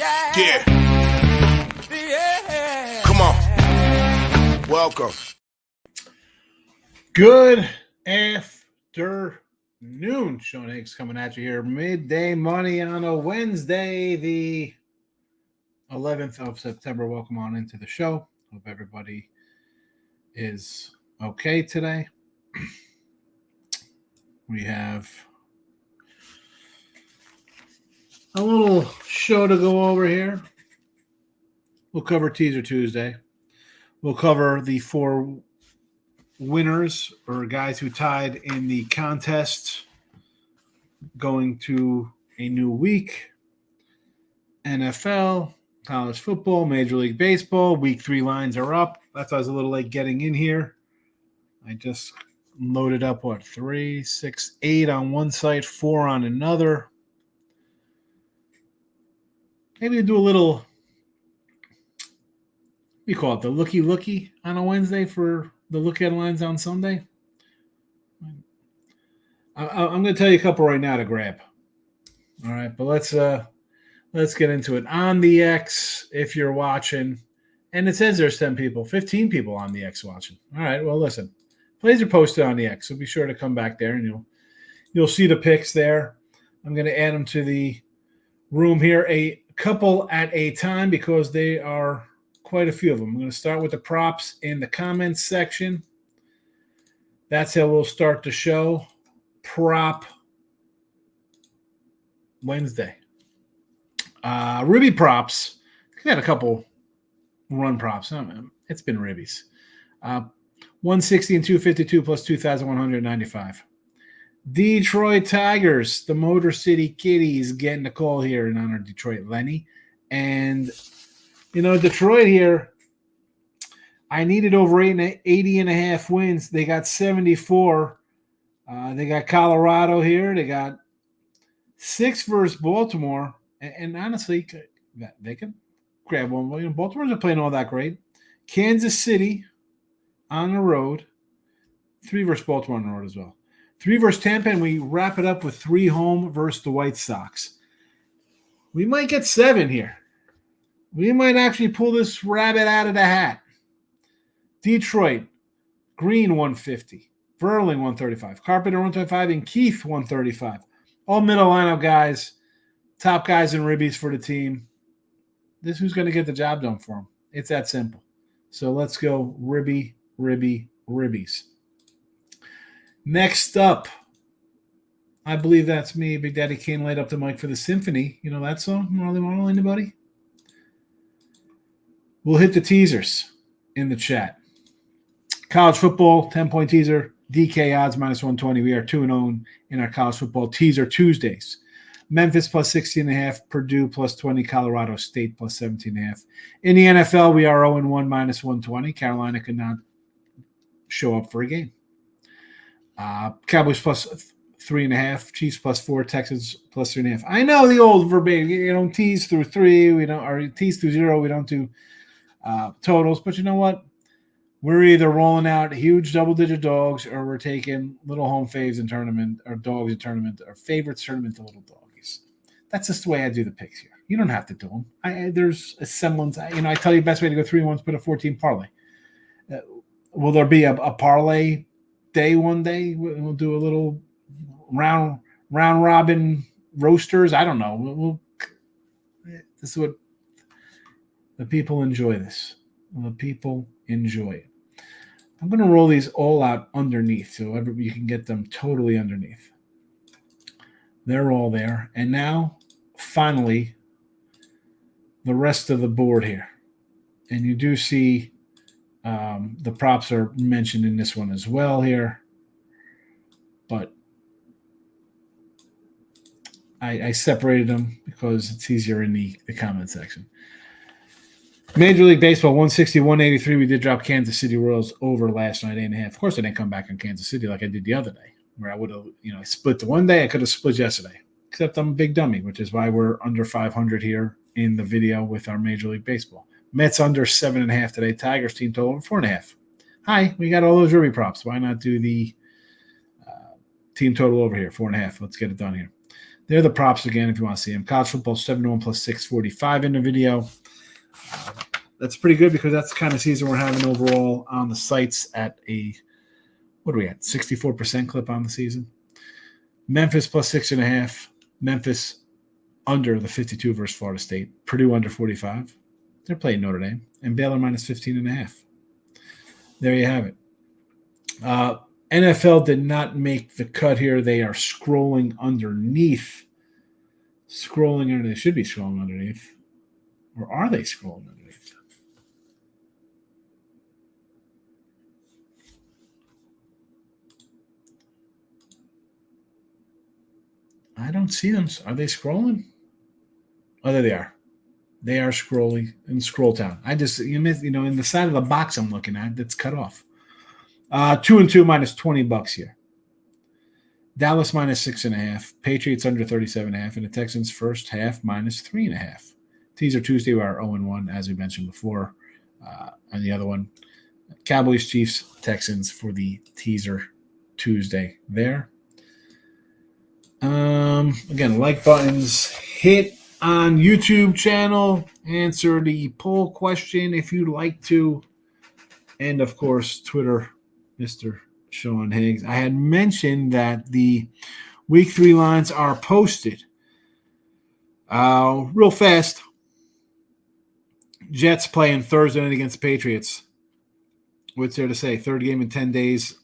Yeah. Come on. Welcome. Good afternoon. Sean Higgs coming at you here. Midday Money on a Wednesday, the 11th of September. Welcome on into the show. Hope everybody is okay today. We have a little show to go over here. We'll cover Teaser Tuesday. We'll cover the four winners or guys who tied in the contest going to a new week. NFL, college football, Major League Baseball. Week 3 lines are up. That's why I was a little late getting in here. I just loaded up, 3, 6, 8 on one site, 4 on another. Maybe we'll do a little, what do you call it, the looky on a Wednesday for the look headlines on Sunday. I'm going to tell you a couple right now to grab. All right, but let's get into it. On the X, if you're watching, and it says there's 10 people, 15 people on the X watching. All right, well, listen. Plays are posted on the X, so be sure to come back there, and you'll see the picks there. I'm going to add them to the room here, a couple at a time, because they are quite a few of them. I'm going to start with the props in the comments section. That's how we'll start the show. Prop Wednesday. Ribby props. We had a couple run props. It's been Ribbies. 160 and 252 plus 2,195. Detroit Tigers, the Motor City Kitties, getting a call here in honor of Detroit Lenny. And, Detroit here, I needed over 80 and a half wins. They got 74. They got Colorado here. They got 6 versus Baltimore. And honestly, they can grab one. Baltimore's not playing all that great. Kansas City on the road. 3 versus Baltimore on the road as well. 3 versus Tampa, and we wrap it up with 3 home versus the White Sox. We might get 7 here. We might actually pull this rabbit out of the hat. Detroit, Green 150, Verling 135, Carpenter 125, and Keith 135. All middle lineup guys, top guys and ribbies for the team. This is who's going to get the job done for them. It's that simple. So let's go ribbies. Next up, I believe that's me. Big Daddy Kane light up the mic for the symphony. You know that song? Marley Marl, anybody? We'll hit the teasers in the chat. College football, 10-point teaser. DK odds -120. We are 2-0 in our college football teaser Tuesdays. Memphis plus 60.5. Purdue plus 20. Colorado State plus 17.5. In the NFL, we are 0-1 -120. Carolina could not show up for a game. Cowboys plus 3.5, Chiefs plus 4, Texans plus 3.5. I know the old verbatim, tease through 3, we don't, or tease through 0, we don't do totals, but you know what? We're either rolling out huge double-digit dogs, or we're taking little home faves in tournament, or dogs in tournament, or favorites tournament to little doggies. That's just the way I do the picks here. You don't have to do them. There's a semblance. I tell you the best way to go 3-1 is put a 14 parlay. Will there be a parlay day one day? We'll do a little round robin roasters. I don't know. This is what the people enjoy. The people enjoy it. I'm going to roll these all out underneath so you can get them totally underneath. They're all there. And now, finally, the rest of the board here. And you do see the props are mentioned in this one as well here. But I separated them because it's easier in the comment section. Major League Baseball, 160, 183. We did drop Kansas City Royals over last night, 8.5. Of course, I didn't come back on Kansas City like I did the other day, where I would have, split the one day. I could have split yesterday, except I'm a big dummy, which is why we're under 500 here in the video with our Major League Baseball. Mets under 7.5 today. Tigers team total over 4.5. Hi, we got all those Ruby props. Why not do the team total over here, 4.5? Let's get it done here. They're the props again if you want to see them. College football 7-1 plus 645 in the video. That's pretty good because that's the kind of season we're having overall on the sites at a, what are we at, 64% clip on the season. Memphis plus 6.5. Memphis under the 52 versus Florida State. Purdue under 45. They're playing Notre Dame. And Baylor minus 15.5. There you have it. NFL did not make the cut here. They are scrolling underneath. They should be scrolling underneath. Or are they scrolling underneath? I don't see them. Are they scrolling? Oh, there they are. They are scrolling in scroll town. In the side of the box I'm looking at, that's cut off. 2-2 minus $20 here. Dallas minus 6.5. Patriots under 37.5. And the Texans first half minus 3.5. Teaser Tuesday, we are 0-1, as we mentioned before. And the other one, Cowboys, Chiefs, Texans for the teaser Tuesday there. Again, like buttons, hit on YouTube channel, answer the poll question if you'd like to, and of course Twitter, Mr. Sean Higgs. I had mentioned that the week 3 lines are posted real fast. Jets playing Thursday night against the Patriots. What's there to say? Third game in 10 days.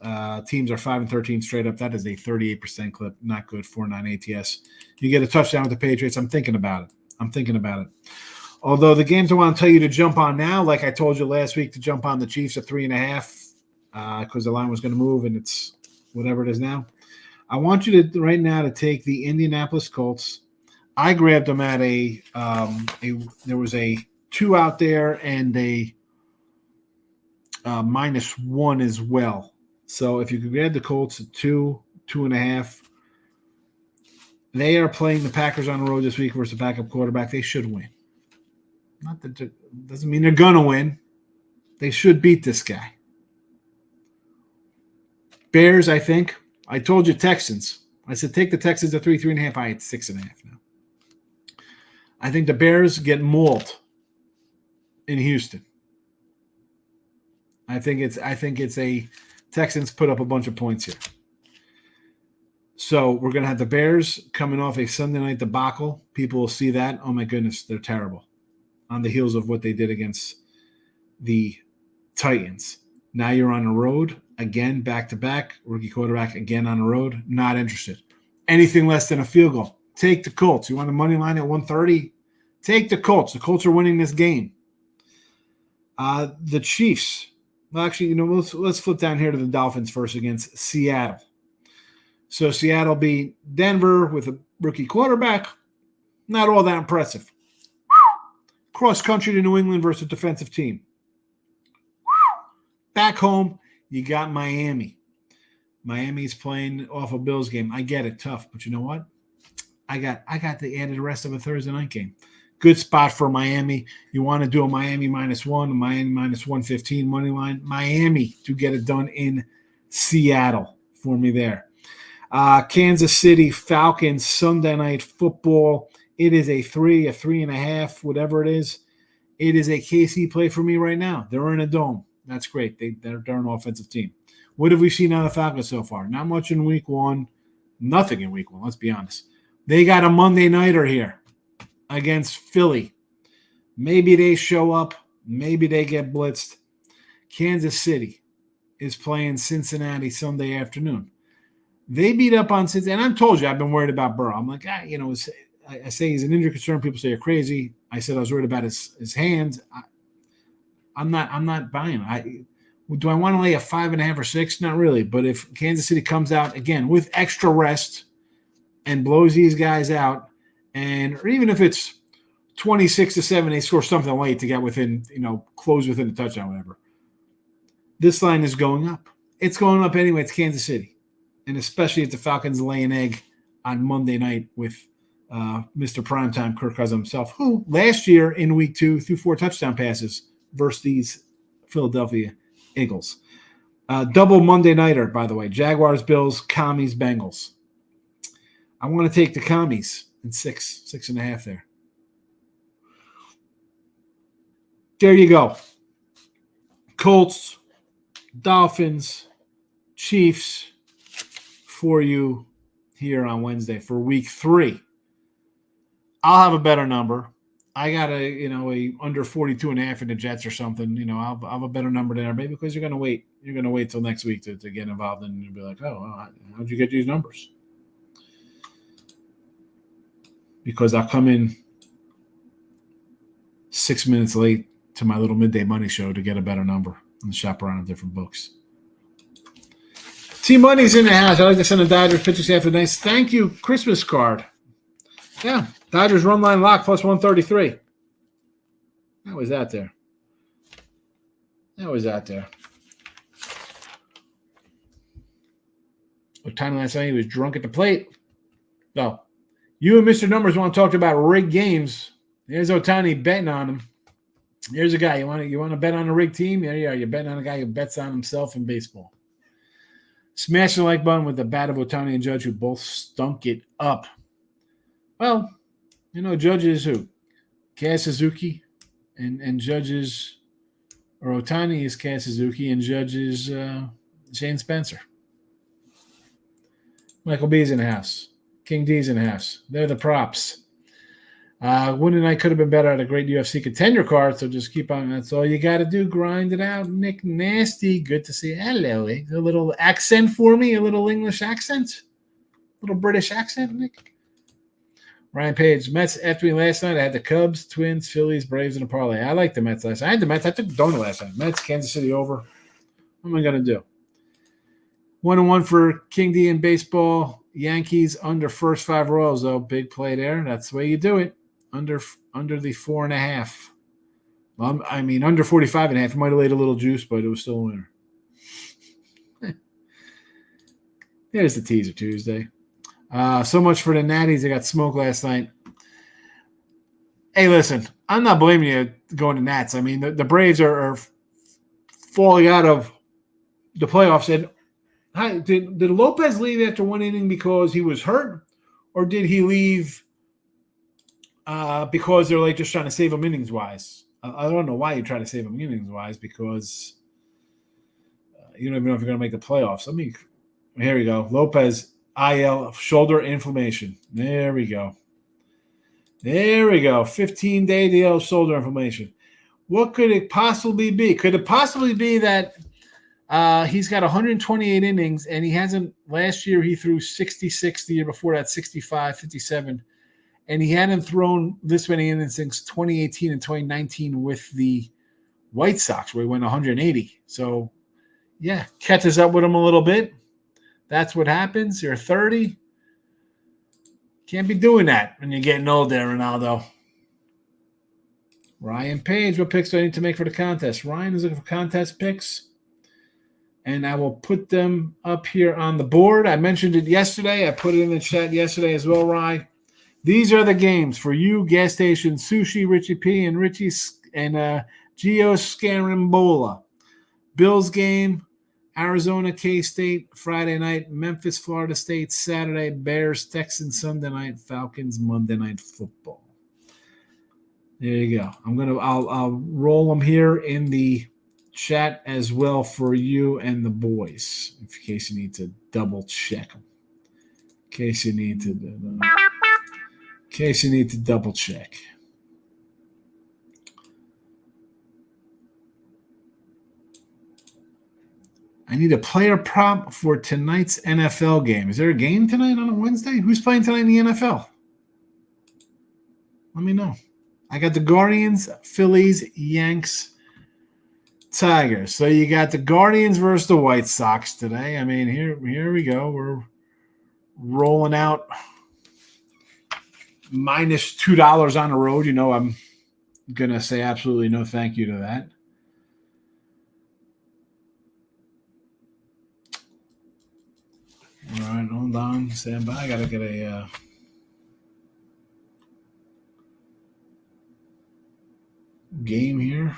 Teams are 5-13 straight up. That is a 38% clip. Not good. 4.9 ATS. You get a touchdown with the Patriots. I'm thinking about it. Although the games I want to tell you to jump on now, like I told you last week, to jump on the Chiefs at 3.5 because the line was going to move and it's whatever it is now. I want you to right now to take the Indianapolis Colts. I grabbed them at there was a 2 out there and a -1 as well. So if you could grab the Colts at 2.5, they are playing the Packers on the road this week versus the backup quarterback. They should win. Not that doesn't mean they're gonna win. They should beat this guy. Bears, I think. I told you Texans. I said take the Texans at 3.5. I had 6.5 now. I think the Bears get mauled in Houston. I think it's a Texans put up a bunch of points here. So we're going to have the Bears coming off a Sunday night debacle. People will see that. Oh, my goodness, they're terrible. On the heels of what they did against the Titans. Now you're on the road. Again, back-to-back. Rookie quarterback again on the road. Not interested. Anything less than a field goal. Take the Colts. You want a money line at 130? Take the Colts. The Colts are winning this game. The Chiefs. Well, actually, let's flip down here to the Dolphins first against Seattle. So Seattle beat Denver with a rookie quarterback. Not all that impressive. Cross country to New England versus a defensive team. Back home, you got Miami. Miami's playing off a Bills game. I get it, tough, but you know what? I got the added rest of a Thursday night game. Good spot for Miami. You want to do a Miami -1, a Miami -115 money line. Miami to get it done in Seattle for me there. Kansas City Falcons Sunday night football. It is a 3.5, whatever it is. It is a KC play for me right now. They're in a dome. That's great. They're an offensive team. What have we seen out of the Falcons so far? Not much in week 1. Nothing in week 1, let's be honest. They got a Monday nighter here against Philly. Maybe they show up. Maybe they get blitzed. Kansas City is playing Cincinnati Sunday afternoon. They beat up on Cincinnati. And I told you I've been worried about Burrow. I'm like, I say he's an injury concern. People say you're crazy. I said I was worried about his hands. I'm not buying. Do I want to lay a 5.5 or 6? Not really. But if Kansas City comes out again with extra rest and blows these guys out, or even if it's 26-7, they score something late to get within, close within a touchdown, whatever. This line is going up. It's going up anyway. It's Kansas City. And especially if the Falcons lay an egg on Monday night with Mr. Primetime, Kirk Cousins himself, who last year in week 2 threw 4 touchdown passes versus these Philadelphia Eagles. Double Monday nighter, by the way. Jaguars, Bills, Commies, Bengals. I want to take the commies in 6.5 there. There you go. Colts, Dolphins, Chiefs for you here on Wednesday for week 3. I'll have a better number. I got a under 42.5 in the Jets or something. I'll have a better number than everybody because you're going to wait. You're going to wait till next week to get involved, and you'll be like, oh, well, how'd you get these numbers? Because I'll come in 6 minutes late to my little midday money show to get a better number and shop around different books. T-Money's in the house. I'd like to send a Dodgers pitchers after nice thank you Christmas card. Yeah, Dodgers run line lock plus 133. That was out there. Ohtani last night, he was drunk at the plate. So, you and Mr. Numbers want to talk about rigged games. There's Ohtani betting on him. Here's a guy. You want to bet on a rigged team? Yeah, you're betting on a guy who bets on himself in baseball. Smash the like button with the bat of Ohtani and Judge, who both stunk it up. Well, Judge is who? Kaz Suzuki, and Judge is, or Ohtani is Kaz Suzuki, and Judge is Shane Spencer. Michael B's in the house. King D's in the house. They're the props. Winning night could have been better at a great UFC contender card, so just keep on. That's all you got to do. Grind it out. Nick Nasty, good to see you. Hello. A little accent for me, a little English accent, a little British accent, Nick. Ryan Page, Mets after me last night. I had the Cubs, Twins, Phillies, Braves, and a parlay. I like the Mets last night. I had the Mets. I took the donut last night. Mets, Kansas City over. What am I going to do? 1-1 for King D in baseball. Yankees under first 5 Royals, though. Big play there. That's the way you do it. Under the 4.5. Well, under 45.5. It might have laid a little juice, but it was still a winner. There's the teaser Tuesday. So much for the Natties. They got smoked last night. Hey, listen, I'm not blaming you going to Nats. The Braves are falling out of the playoffs. And did Lopez leave after 1 inning because he was hurt, or did he leave because they're just trying to save him innings wise? I don't know why you try to save him innings wise because you don't even know if you're going to make the playoffs. Here we go. Lopez, IL, shoulder inflammation. There we go. 15-day DL shoulder inflammation. What could it possibly be? Could it possibly be that he's got 128 innings, and he hasn't – last year he threw 66, the year before that 65, 57, and he hadn't thrown this many innings since 2018 and 2019 with the White Sox, where he went 180. So, yeah, catches up with him a little bit. That's what happens. You're 30. Can't be doing that when you're getting old there, Ronaldo. Ryan Page, what picks do I need to make for the contest? Ryan is looking for contest picks, and I will put them up here on the board. I mentioned it yesterday. I put it in the chat yesterday as well, Ryan. These are the games for you, gas station, Sushi, Richie P, and Richie and Gio Scarambola. Bills game, Arizona, K-State, Friday night. Memphis, Florida State, Saturday. Bears, Texans, Sunday night. Falcons, Monday Night Football. There you go. I'll roll them here in the chat as well for you and the boys, in case you need to double check them. In case you need to double check. I need a player prop for tonight's NFL game. Is there a game tonight on a Wednesday? Who's playing tonight in the NFL? Let me know. I got the Guardians, Phillies, Yanks, Tigers. So you got the Guardians versus the White Sox today. Here we go. We're rolling out minus $2 on the road. I'm going to say absolutely no thank you to that. All right, hold on. Stand by. I got to get a game here. I'm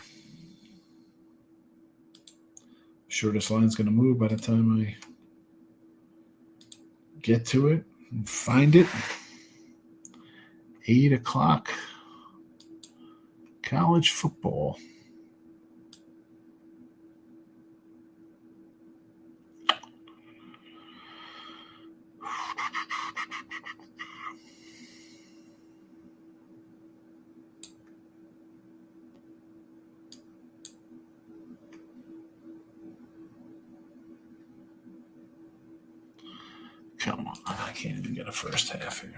sure this line's going to move by the time I get to it. Find it. 8 o'clock. College football. Come on. I can't even get a first half here.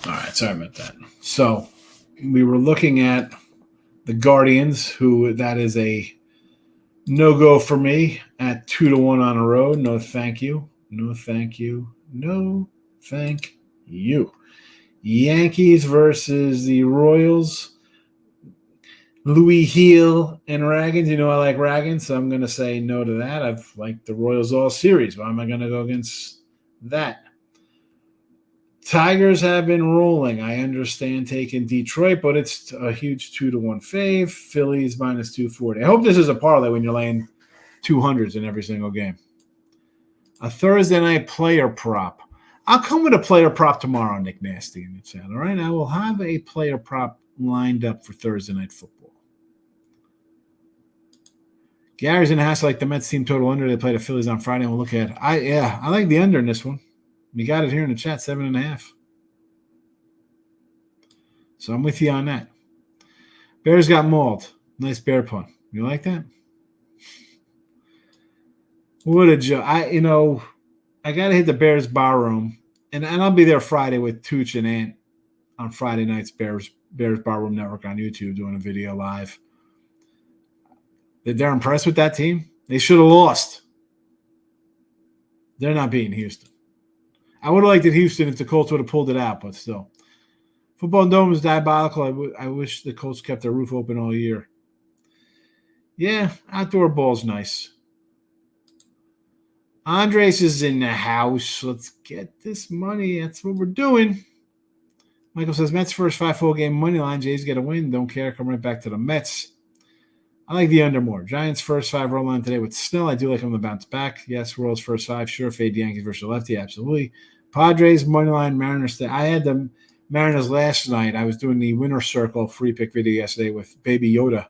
All right, sorry about that. So we were looking at the Guardians, who that is a no-go for me at 2-1 on a road. No, thank you. No, thank you. No, thank you. Yankees versus the Royals. Louis Heel and Ragans. You know I like Ragans, so I'm going to say no to that. I've liked the Royals all series. Why am I going to go against that? Tigers have been rolling. I understand taking Detroit, but it's a huge 2-1 fave. Phillies minus 240. I hope this is a parlay when you're laying 200s in every single game. A Thursday night player prop. I'll come with a player prop tomorrow, Nick Nasty in the chat. All right, I will have a player prop lined up for Thursday night football. Gary's in the house like the Mets team total under. They play the Phillies on Friday. We'll look at it. I like the under in this one. We got it here in the chat, 7.5. So I'm with you on that. Bears got mauled. Nice bear pun. You like that? What a joke. I got to hit the Bears bar room, and I'll be there Friday with Tooch and Ant on Friday night's Bears Bar Room Network on YouTube doing a video live. They're impressed with that team. They should have lost. They're not beating Houston. I would have liked it Houston if the Colts would have pulled it out, but still. Football Dome is diabolical. I wish the Colts kept their roof open all year. Yeah, outdoor ball's nice. Andres is in the house. Let's get this money. That's what we're doing. Michael says, Mets first 5 full game money line. Jays get a win. Don't care. Come right back to the Mets. I like the under more. Giants first 5 roll line today with Snell. I do like them to bounce back. Yes, Royals first 5. Sure, fade the Yankees versus the lefty. Absolutely. Padres, money line, Mariners. I had the Mariners last night. I was doing the Winner Circle free pick video yesterday with Baby Yoda.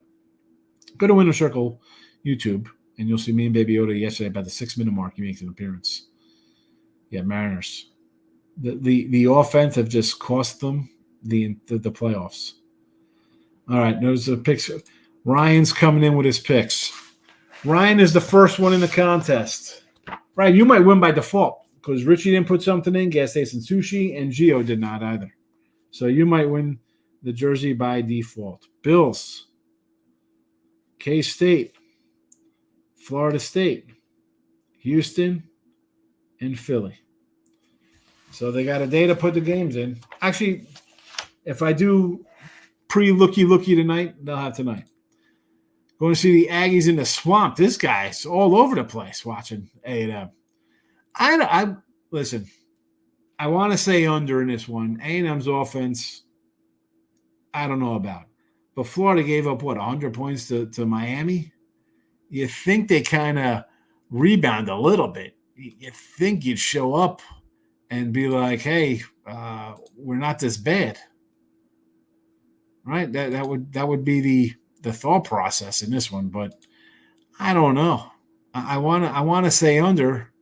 Go to Winner Circle YouTube, and you'll see me and Baby Yoda yesterday about the 6-minute mark. He makes an appearance. Yeah, Mariners. The offense have just cost them the playoffs. All right, those are the picks. Ryan's coming in with his picks. Ryan is the first one in the contest. Ryan, you might win by default because Richie didn't put something in, Gas Station Sushi, and Gio did not either. So you might win the jersey by default. Bills, K-State, Florida State, Houston, and Philly. So they got a day to put the games in. Actually, if I do pre-looky tonight, they'll have tonight. Going to see the Aggies in the swamp. This guy's all over the place watching A&M. I listen, I want to say under in this one. A&M's offense, I don't know about. But Florida gave up, 100 points to Miami? You think they kind of rebound a little bit. You think you'd show up and be like, hey, we're not this bad. Right? That would be the thought process in this one, but I don't know. I want to say under.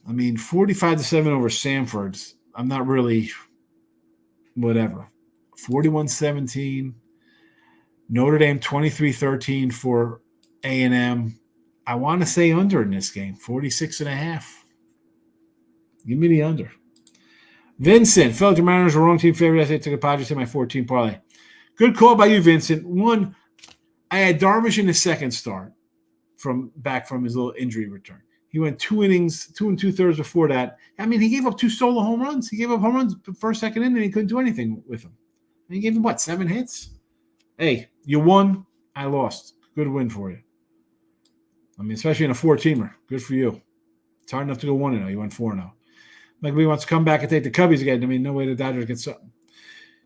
I mean, 45-7 over Samford. I'm not really whatever. 41-17. Notre Dame 23-13 for A&M. I want to say under in this game. 46.5. Give me the under. Vincent, Philadelphia Mariners are wrong team favorite. I say took a Padres in my 14 parlay. Good call by you, Vincent. One, I had Darvish in his second start back from his little injury return. He went 2 innings, 2 2/3 before that. I mean, he gave up 2 solo home runs. He gave up home runs the first, second inning, and he couldn't do anything with them. And he gave him, 7 hits? Hey, you won. I lost. Good win for you. I mean, especially in a 4-teamer. Good for you. It's hard enough to go 1-0. You went 4-0. Mike B wants to come back and take the Cubbies again. I mean, no way the Dodgers get something.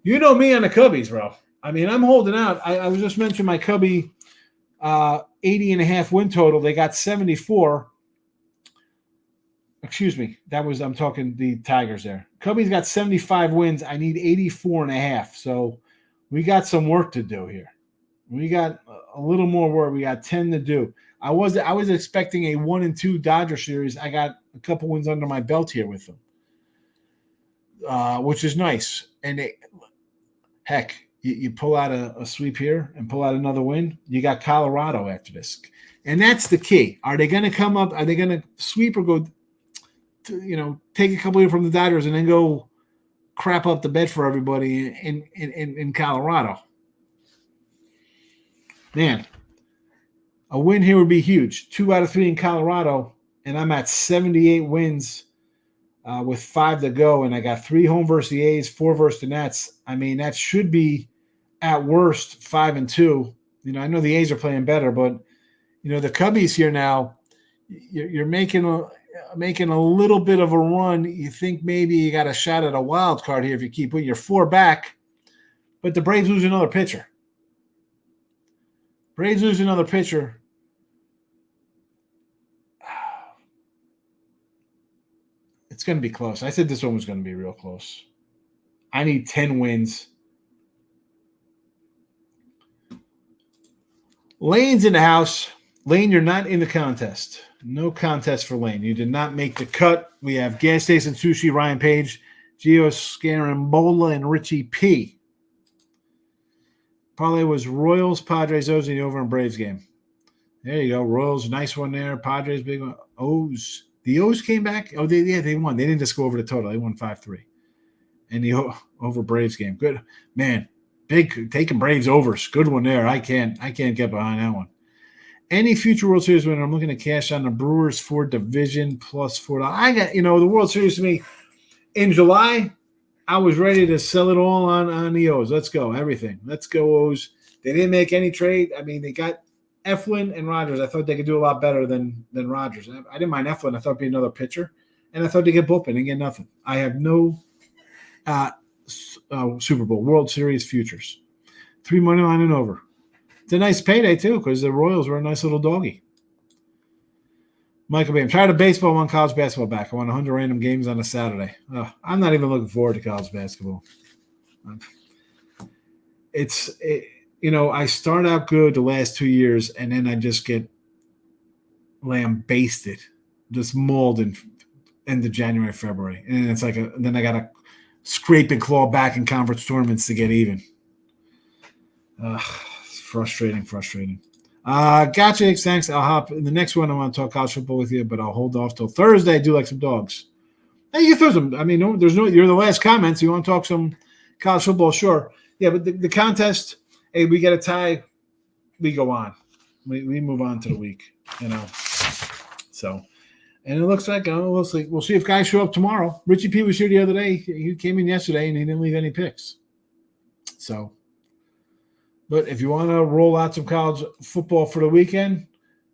You know me on the Cubbies, bro. I mean, I'm holding out. I was just mentioning my Cubby 80.5 win total. They got 74. Excuse me. I'm talking the Tigers there. Cubbies got 75 wins. I need 84.5. So we got some work to do here. We got a little more work. We got 10 to do. I was expecting a 1-2 Dodger series. I got a couple wins under my belt here with them, which is nice. And heck, you pull out a sweep here and pull out another win. You got Colorado after this, and that's the key. Are they going to come up? Are they going to sweep or go? Take a couple here from the Dodgers and then go crap up the bed for everybody in Colorado. Man, a win here would be huge. 2 out of 3 in Colorado, and I'm at 78 wins with 5 to go, and I got 3 home versus the A's, 4 versus the Nets. I mean, that should be at worst 5-2. I know the A's are playing better, but the Cubbies here now, you're making a little bit of a run. You think maybe you got a shot at a wild card here if you keep putting your 4 back, but the Braves lose another pitcher. It's going to be close. I said this one was going to be real close. I need 10 wins. Lane's in the house. Lane, you're not in the contest. No contest for Lane. You did not make the cut. We have Gas Station Sushi, Ryan Page, Gio Scarambola, and Richie P. Parlay was Royals, Padres, O's in the over and Braves game. There you go. Royals, nice one there. Padres, big one. O's. The O's came back. Oh, they won. They didn't just go over the total. They won 5-3. And the over Braves game. Good. Man, big taking Braves overs. Good one there. I can't get behind that one. Any future World Series winner, I'm looking to cash on the Brewers for division plus $4. I got, the World Series to me in July, I was ready to sell it all on the O's. Let's go. Everything. Let's go, O's. They didn't make any trade. I mean, they got Eflin and Rogers. I thought they could do a lot better than Rogers. I didn't mind Eflin. I thought it'd be another pitcher. And I thought they'd get bullpen and get nothing. I have no Super Bowl, World Series futures. 3 money line and over. It's a nice payday, too, because the Royals were a nice little doggy. Michael B. I'm tired of baseball. I want college basketball back. I want 100 random games on a Saturday. I'm not even looking forward to college basketball. I start out good the last 2 years, and then I just get lambasted, just mauled in end of January, February. And it's like then I got to scrape and claw back in conference tournaments to get even. It's frustrating. Gotcha, thanks. I'll hop in the next one. I want to talk college football with you, but I'll hold off till Thursday. I do like some dogs. Hey, you throw some. I mean, you're the last comment, so you want to talk some college football? Sure. Yeah, but the contest, hey, we get a tie. We go on. We move on to the week, So, and it looks like we'll see if guys show up tomorrow. Richie P was here the other day. He came in yesterday, and he didn't leave any picks. So. But if you want to roll out some college football for the weekend,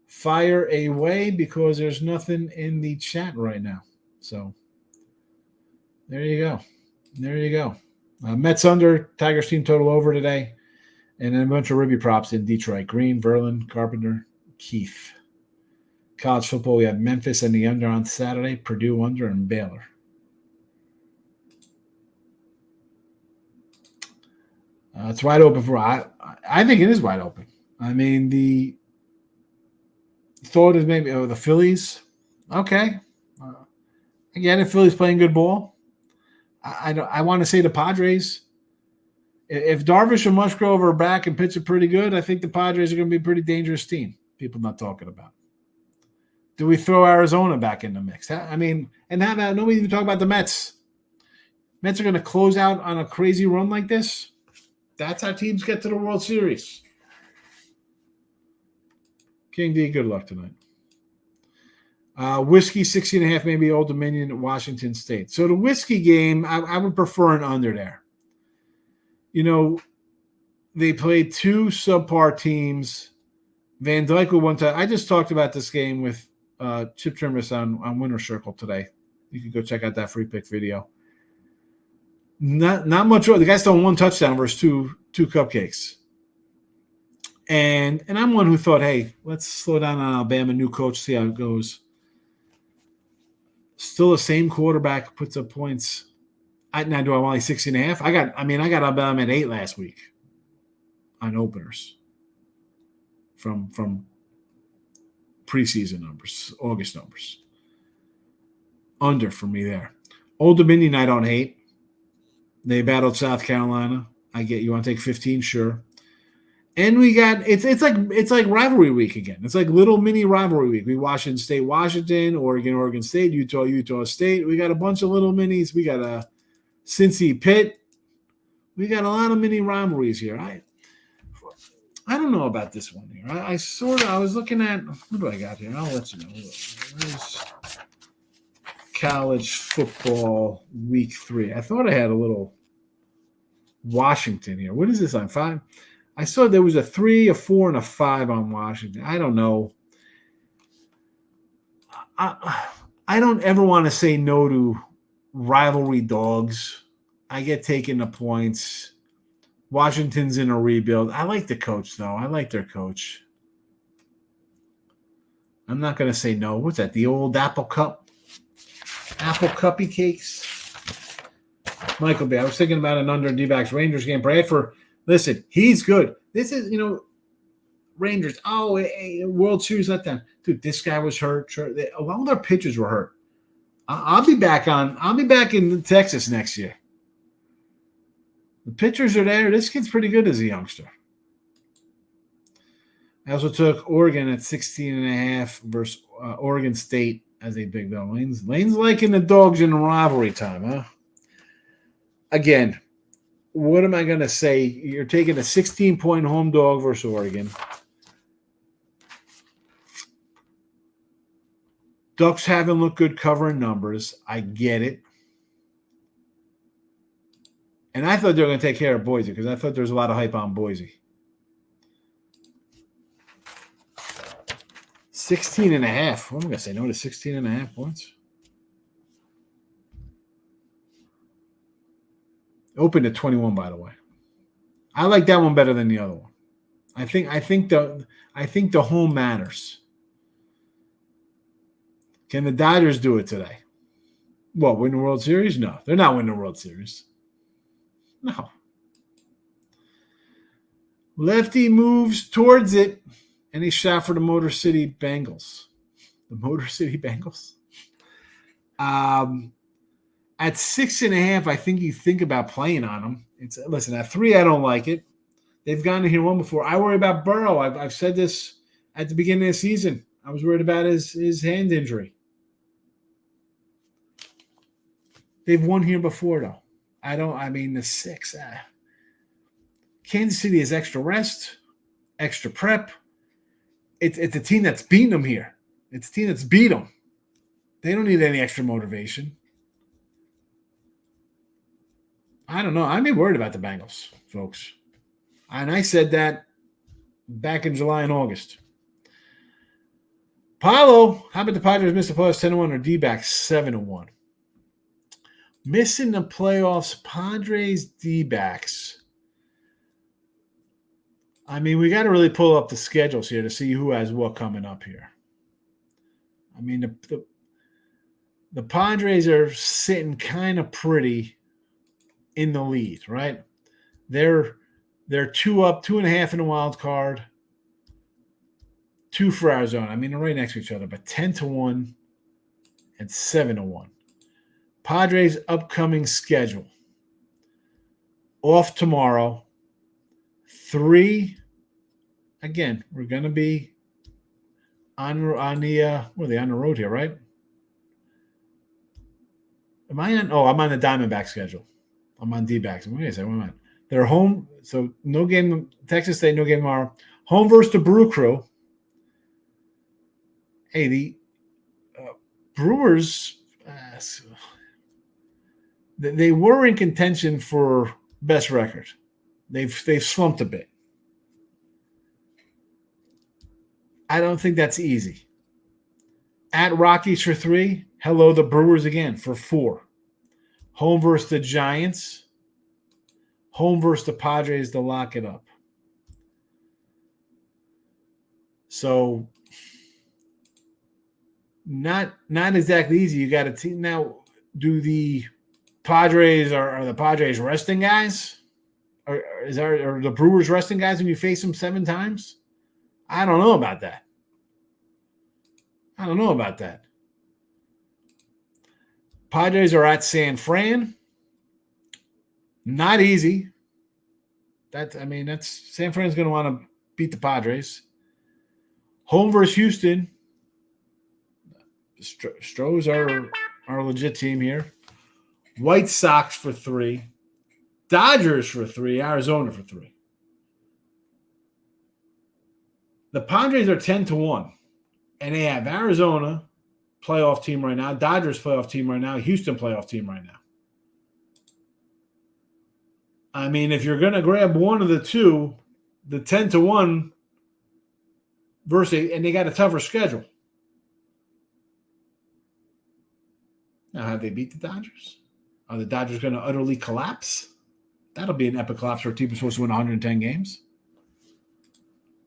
fire away because there's nothing in the chat right now. So there you go. Mets under, Tigers team total over today, and then a bunch of Ribby props in Detroit. Green, Verlin, Carpenter, Keith. College football, we have Memphis and the under on Saturday, Purdue under, and Baylor. It's wide open for I think it is wide open. I mean, the thought is maybe the Phillies. Okay. Again, if Phillies playing good ball, I want to say the Padres. If Darvish and Musgrove are back and pitching pretty good, I think the Padres are going to be a pretty dangerous team. People not talking about. Do we throw Arizona back in the mix? I mean, and how about nobody even talk about the Mets? Mets are going to close out on a crazy run like this. That's how teams get to the World Series. King D, good luck tonight. Whiskey 60.5, maybe Old Dominion at Washington State. So the whiskey game, I would prefer an under there. You know, they played two subpar teams. Van Dyke with one time. I just talked about this game with Chip Trimmis on Winner Circle today. You can go check out that free pick video. Not much. The guy's throwing one touchdown versus two cupcakes. And I'm one who thought, hey, let's slow down on Alabama, new coach, see how it goes. Still the same quarterback puts up points. Now do I want like 60.5? I got Alabama at 8 last week on openers from preseason numbers, August numbers. Under for me there. Old Dominion I don't hate. They battled South Carolina. I get you want to take 15, sure. And we got it's like rivalry week again. It's like little mini rivalry week. We Washington State, Washington, Oregon State, Utah State. We got a bunch of little minis. We got a Cincy Pitt. We got a lot of mini rivalries here. I don't know about this one here. I was looking at what do I got here? I'll let you know. Where's college football week 3? I thought I had a little Washington here. What is this on 5? I saw there was a 3, a 4, and a 5 on Washington. I don't know. I don't ever want to say no to rivalry dogs. I get taken the points. Washington's in a rebuild. I like the coach, though. I like their coach. I'm not going to say no. What's that? The old Apple Cup? Apple Cuppy cakes? Michael B. I was thinking about an under D-backs Rangers game. Bradford. Listen, he's good. This is, Rangers. Oh, World Series letdown. Dude, this guy was hurt. A lot of their pitchers were hurt. I'll be back in Texas next year. The pitchers are there. This kid's pretty good as a youngster. I also took Oregon at 16.5 versus Oregon State as a big dog. Lane's liking the dogs in rivalry time, huh? Again, what am I going to say? You're taking a 16-point home dog versus Oregon. Ducks haven't looked good covering numbers. I get it. And I thought they were going to take care of Boise because I thought there was a lot of hype on Boise. 16.5. What am I going to say? No to 16.5 points? Opened at 21, by the way. I like that one better than the other one. I think the home matters. Can the Dodgers do it today? What, win the World Series? No, they're not winning the World Series. No. Lefty moves towards it, and he shot for the Motor City Bengals. The Motor City Bengals. At 6.5, I think you think about playing on them. Listen, at 3, I don't like it. They've gone to here one before. I worry about Burrow. I've said this at the beginning of the season. I was worried about his hand injury. They've won here before, though. The 6. Kansas City has extra rest, extra prep. It's a team that's beaten them here. It's a team that's beat them. They don't need any extra motivation. I don't know. I'm worried about the Bengals, folks. And I said that back in July and August. Paulo, how about the Padres miss the playoffs 10-1 or D-backs 7-1? Missing the playoffs, Padres D-backs. We got to really pull up the schedules here to see who has what coming up here. The Padres are sitting kind of pretty in the lead, right? They're 2 up, 2.5 in the wild card, 2 for Arizona. They're right next to each other, but 10-1 and 7-1. Padres' upcoming schedule. Off tomorrow. 3. Again, we're going to be on the on the road here, right? Am I on? Oh, I'm on the Diamondback schedule. I'm on D-backs. Wait a second, wait a minute. They're home, so no game. Texas State, no game tomorrow. Home versus the Brew Crew. Hey, the Brewers, they were in contention for best record. They've slumped a bit. I don't think that's easy. At Rockies for 3. Hello, the Brewers again for 4. Home versus the Giants. Home versus the Padres to lock it up. So not exactly easy. You got a team now. Do the Padres are the Padres resting guys? Are the Brewers resting guys when you face them 7 times? I don't know about that. Padres are at San Fran. Not easy. That's San Fran's going to want to beat the Padres. Home versus Houston. Stros are a legit team here. White Sox for 3. Dodgers for 3. Arizona for 3. The Padres are 10-1. And they have Arizona, playoff team right now. Dodgers, playoff team right now. Houston, playoff team right now. I mean, if you're going to grab one of the two, the 10-1 versus, and they got a tougher schedule. Now, have they beat the Dodgers? Are the Dodgers going to utterly collapse? That'll be an epic collapse for a team supposed to win 110 games.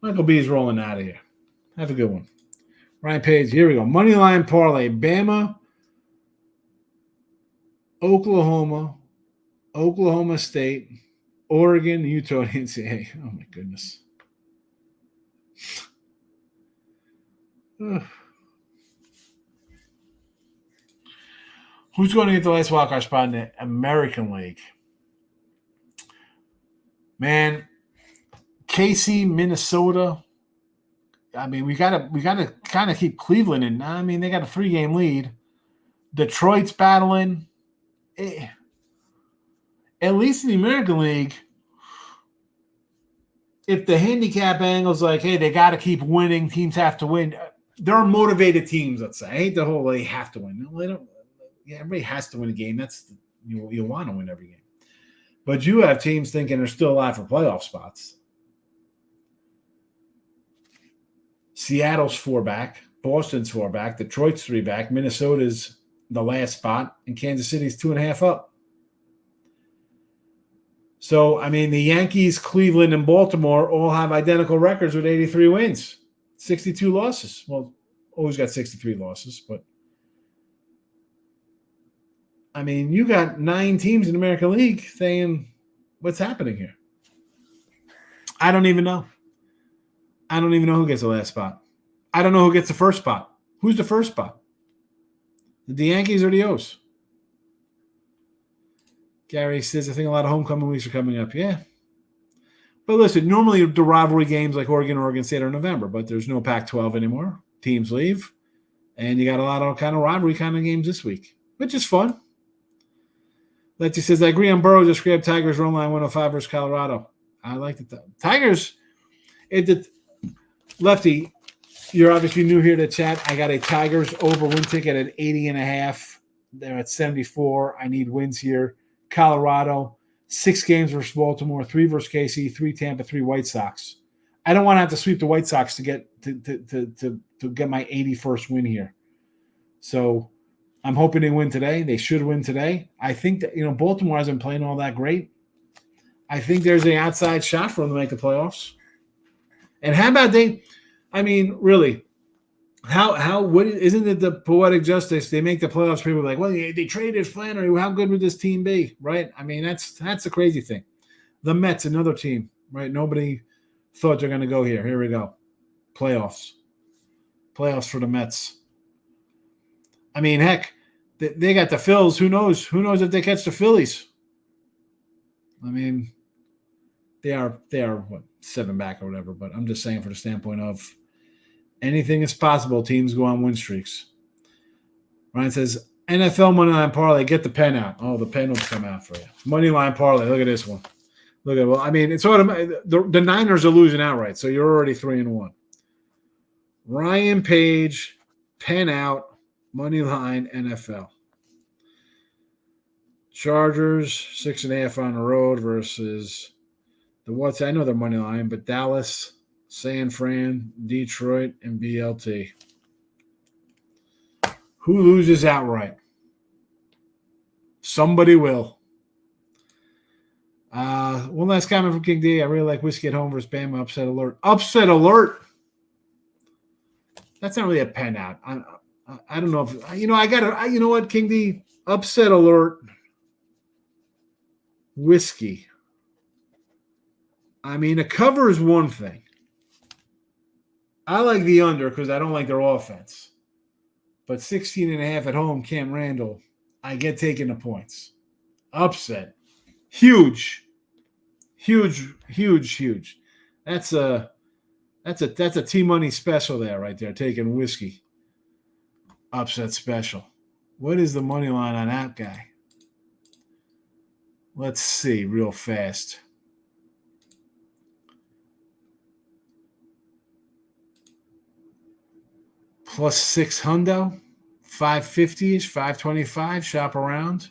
Michael B is rolling out of here. Have a good one. Ryan Page, here we go. Moneyline parlay. Bama, Oklahoma State, Oregon, Utah, NCAA. Oh, my goodness. Who's going to get the last wildcard spot in the American League? Man, KC, Minnesota. I mean, we gotta kind of keep Cleveland in. I mean, they got a 3-game lead. Detroit's battling. At least in the American League, if the handicap angle's like, hey, they got to keep winning, teams have to win. There are motivated teams, let's say. I hate the whole they have to win. No, they don't. Yeah, everybody has to win a game. That's you want to win every game. But you have teams thinking they're still alive for playoff spots. Seattle's 4 back, Boston's 4 back, Detroit's 3 back, Minnesota's the last spot, and Kansas City's 2.5 up. So, I mean, the Yankees, Cleveland, and Baltimore all have identical records with 83 wins, 62 losses. Well, always got 63 losses, but I mean, you got 9 teams in the American League saying, what's happening here? I don't even know. I don't even know who gets the last spot. I don't know who gets the first spot. Who's the first spot? The Yankees or the O's? Gary says, I think a lot of homecoming weeks are coming up. Yeah. But listen, normally the rivalry games like Oregon State are in November, but there's no Pac-12 anymore. Teams leave. And you got a lot of kind of rivalry kind of games this week, which is fun. Lefty says, I agree on Burrow. Just grab Tigers run line 105 versus Colorado. I like the Tigers. Lefty, you're obviously new here to chat. I got a Tigers over win ticket at 80.5. They're at 74. I need wins here. Colorado, 6 games versus Baltimore, 3 versus KC, 3 Tampa, 3 White Sox. I don't want to have to sweep the White Sox to get to get my 81st win here. So I'm hoping they win today. They should win today. I think that Baltimore hasn't been playing all that great. I think there's an outside shot for them to make the playoffs. And how about really, what isn't it the poetic justice? They make the playoffs. People are like, well, they traded Flannery. How good would this team be? Right? I mean, that's the crazy thing. The Mets, another team, right? Nobody thought they're going to go here. Here we go. Playoffs for the Mets. I mean, heck, they got the Phils. Who knows? Who knows if they catch the Phillies? I mean, they are what, 7 back or whatever. But I'm just saying, for the standpoint of anything is possible, teams go on win streaks. Ryan says, NFL moneyline parlay, get the pen out. Oh, the pen will come out for you. Moneyline parlay. Look at this one. It's automatic. The Niners are losing outright, so you're already 3-1. Ryan Page, pen out. Money line NFL. Chargers, 6.5 on the road versus the what's I know their money line, but Dallas, San Fran, Detroit, and BLT. Who loses outright? Somebody will. One last comment from King D. I really like Whiskey at Home versus Bama. Upset alert. Upset alert. That's not really a pen out. I don't know if I got to. You know what, King D? Upset alert. Whiskey. I mean, a cover is one thing. I like the under because I don't like their offense. But 16.5 at home, Cam Randall, I get taking the points. Upset. Huge. That's a T-Money special there right there, taking Whiskey. Upset special. What is the money line on that guy? Let's see real fast. Plus 6 hundo, 550-ish, 525, shop around.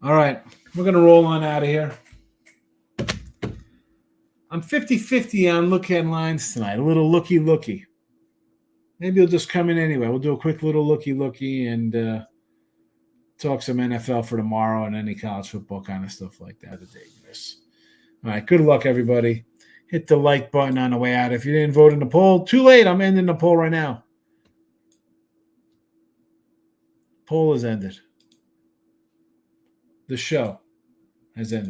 All right, we're going to roll on out of here. I'm 50-50 on look headlines tonight, a little looky. Maybe you'll just come in anyway. We'll do a quick little looky and talk some NFL for tomorrow and any college football kind of stuff like that. All right, good luck, everybody. Hit the like button on the way out. If you didn't vote in the poll, too late. I'm ending the poll right now. Poll has ended. The show has ended.